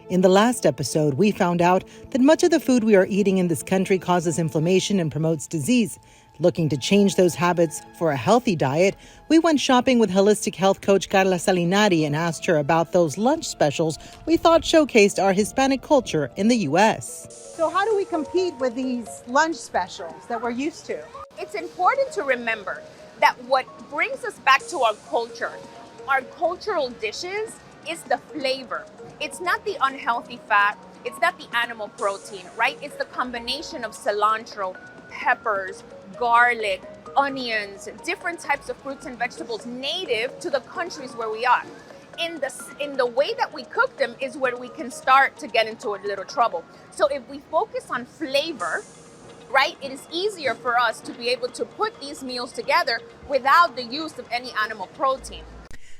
In the last episode, we found out that much of the food we are eating in this country causes inflammation and promotes disease. Looking to change those habits for a healthy diet, we went shopping with holistic health coach Carla Salinari and asked her about those lunch specials we thought showcased our Hispanic culture in the U.S. So how do we compete with these lunch specials that we're used to? It's important to remember that what brings us back to our culture, our cultural dishes, is the flavor. It's not the unhealthy fat, it's not the animal protein, right? It's the combination of cilantro, peppers, garlic, onions, different types of fruits and vegetables native to the countries where we are. In the way that we cook them is where we can start to get into a little trouble. So if we focus on flavor, right, it is easier for us to be able to put these meals together without the use of any animal protein.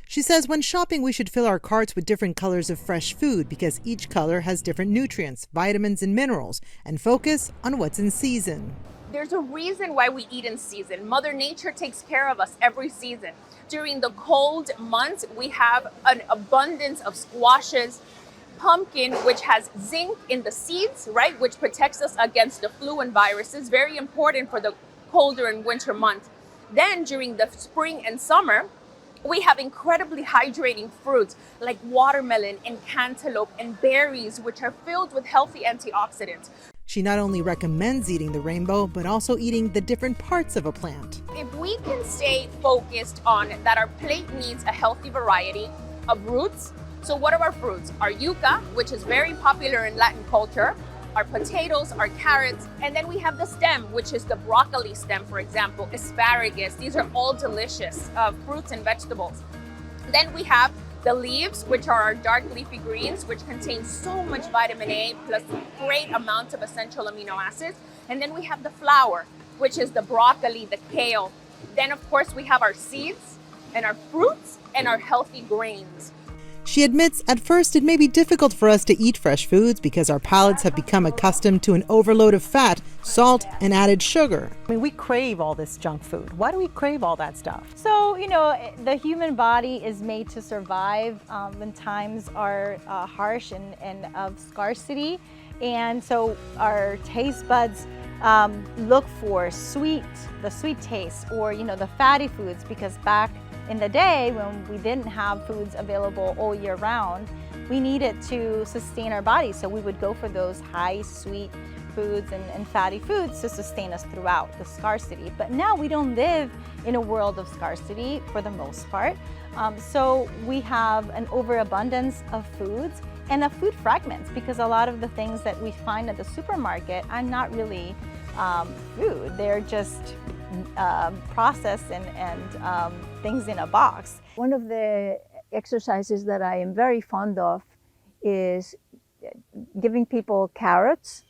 She says when shopping, we should fill our carts with different colors of fresh food because each color has different nutrients, vitamins, and minerals, and focus on what's in season. There's a reason why we eat in season. Mother Nature takes care of us every season. During the cold months, we have an abundance of squashes, pumpkin, which has zinc in the seeds, right, which protects us against the flu and viruses, very important for the colder and winter months. Then during the spring and summer, we have incredibly hydrating fruits like watermelon and cantaloupe and berries, which are filled with healthy antioxidants. She not only recommends eating the rainbow, but also eating the different parts of a plant. If we can stay focused on that our plate needs a healthy variety of roots. So what are our fruits? Our yuca, which is very popular in Latin culture, our potatoes, our carrots, and then we have the stem, which is the broccoli stem, for example, asparagus. These are all delicious fruits and vegetables. Then we have the leaves, which are our dark leafy greens, which contain so much vitamin A plus great amounts of essential amino acids. And then we have the flower, which is the broccoli, the kale. Then, of course, we have our seeds and our fruits and our healthy grains. She admits at first it may be difficult for us to eat fresh foods because our palates have become accustomed to an overload of fat, salt, and added sugar. I mean, we crave all this junk food. Why do we crave all that stuff? So, the human body is made to survive when times are harsh and of scarcity. And so our taste buds look for the sweet taste or, the fatty foods, because back in the day when we didn't have foods available all year round, we needed to sustain our bodies. So we would go for those high sweet foods and fatty foods to sustain us throughout the scarcity. But now we don't live in a world of scarcity for the most part. So we have an overabundance of foods and of food fragments, because a lot of the things that we find at the supermarket are not really food. They're just processed and things in a box. One of the exercises that I am very fond of is giving people carrots.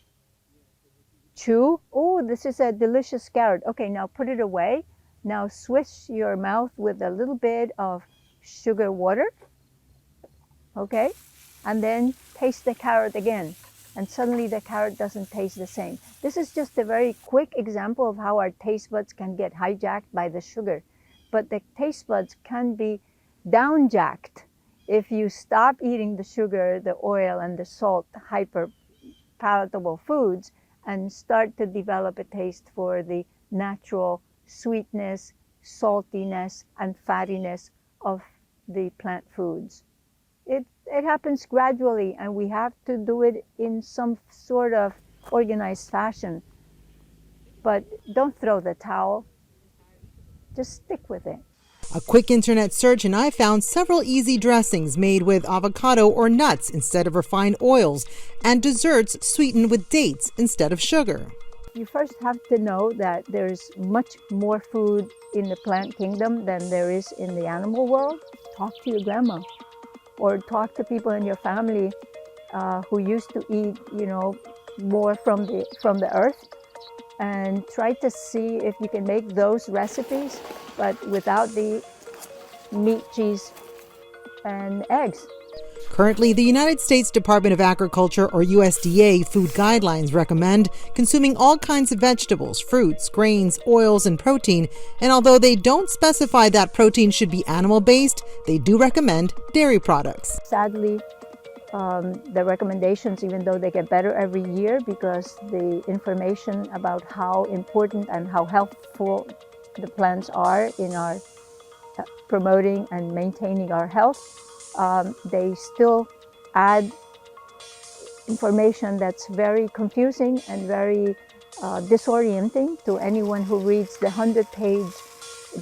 Chew. Oh, this is a delicious carrot. Okay, now put it away. Now swish your mouth with a little bit of sugar water. Okay, and then taste the carrot again. And suddenly the carrot doesn't taste the same. This is just a very quick example of how our taste buds can get hijacked by the sugar. But the taste buds can be downjacked if you stop eating the sugar, the oil, and the salt, hyper palatable foods, and start to develop a taste for the natural sweetness, saltiness, and fattiness of the plant foods. It happens gradually, and we have to do it in some sort of organized fashion. But don't throw the towel. Just stick with it. A quick internet search and I found several easy dressings made with avocado or nuts instead of refined oils, and desserts sweetened with dates instead of sugar. You first have to know that there's much more food in the plant kingdom than there is in the animal world. Talk to your grandma, or talk to people in your family who used to eat, more from the earth, and try to see if you can make those recipes, but without the meat, cheese, and eggs. Currently, the United States Department of Agriculture, or USDA, food guidelines recommend consuming all kinds of vegetables, fruits, grains, oils, and protein. And although they don't specify that protein should be animal-based, they do recommend dairy products. Sadly, The recommendations, even though they get better every year because the information about how important and how helpful the plants are in our promoting and maintaining our health, they still add information that's very confusing and very disorienting to anyone who reads the 100-page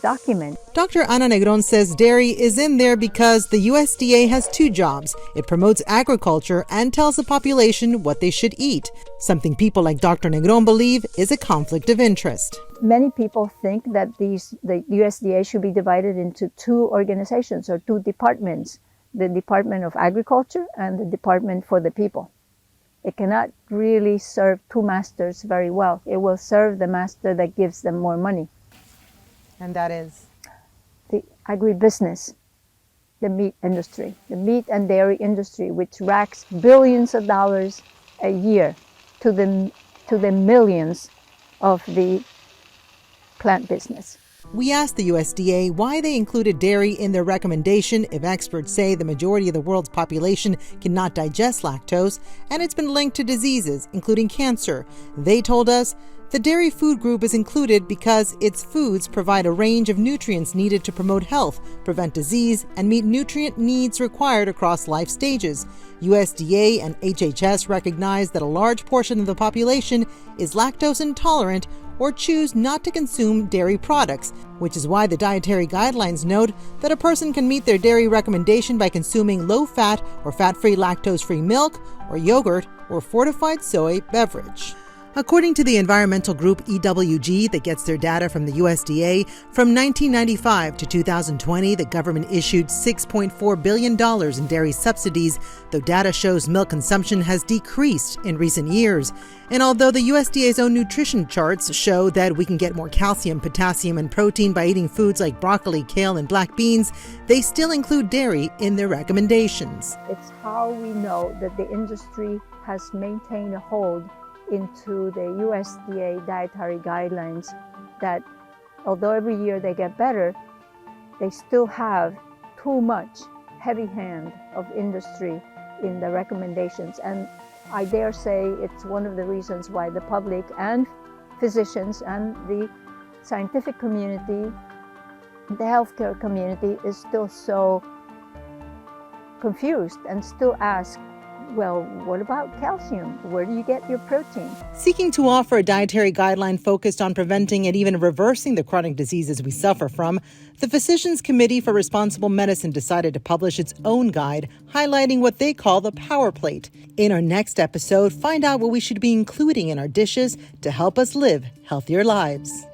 document. Dr. Ana Negron says dairy is in there because the USDA has two jobs. It promotes agriculture and tells the population what they should eat, something people like Dr. Negron believe is a conflict of interest. Many people think that the USDA should be divided into two organizations or two departments, the Department of Agriculture and the Department for the People. It cannot really serve two masters very well. It will serve the master that gives them more money. And that is? The agribusiness, the meat industry, the meat and dairy industry, which racks billions of dollars a year to the millions of the plant business. We asked the USDA why they included dairy in their recommendation if experts say the majority of the world's population cannot digest lactose and it's been linked to diseases, including cancer. They told us the dairy food group is included because its foods provide a range of nutrients needed to promote health, prevent disease, and meet nutrient needs required across life stages. USDA and HHS recognize that a large portion of the population is lactose intolerant or choose not to consume dairy products, which is why the dietary guidelines note that a person can meet their dairy recommendation by consuming low-fat or fat-free lactose-free milk or yogurt or fortified soy beverage. According to the environmental group EWG that gets their data from the USDA, from 1995 to 2020, the government issued $6.4 billion in dairy subsidies, though data shows milk consumption has decreased in recent years. And although the USDA's own nutrition charts show that we can get more calcium, potassium, and protein by eating foods like broccoli, kale, and black beans, they still include dairy in their recommendations. It's how we know that the industry has maintained a hold into the USDA dietary guidelines, that although every year they get better, they still have too much heavy hand of industry in the recommendations. And I dare say it's one of the reasons why the public and physicians and the scientific community, the healthcare community is still so confused and still ask, well, what about calcium? Where do you get your protein? Seeking to offer a dietary guideline focused on preventing and even reversing the chronic diseases we suffer from, the Physicians Committee for Responsible Medicine decided to publish its own guide, highlighting what they call the power plate. In our next episode, find out what we should be including in our dishes to help us live healthier lives.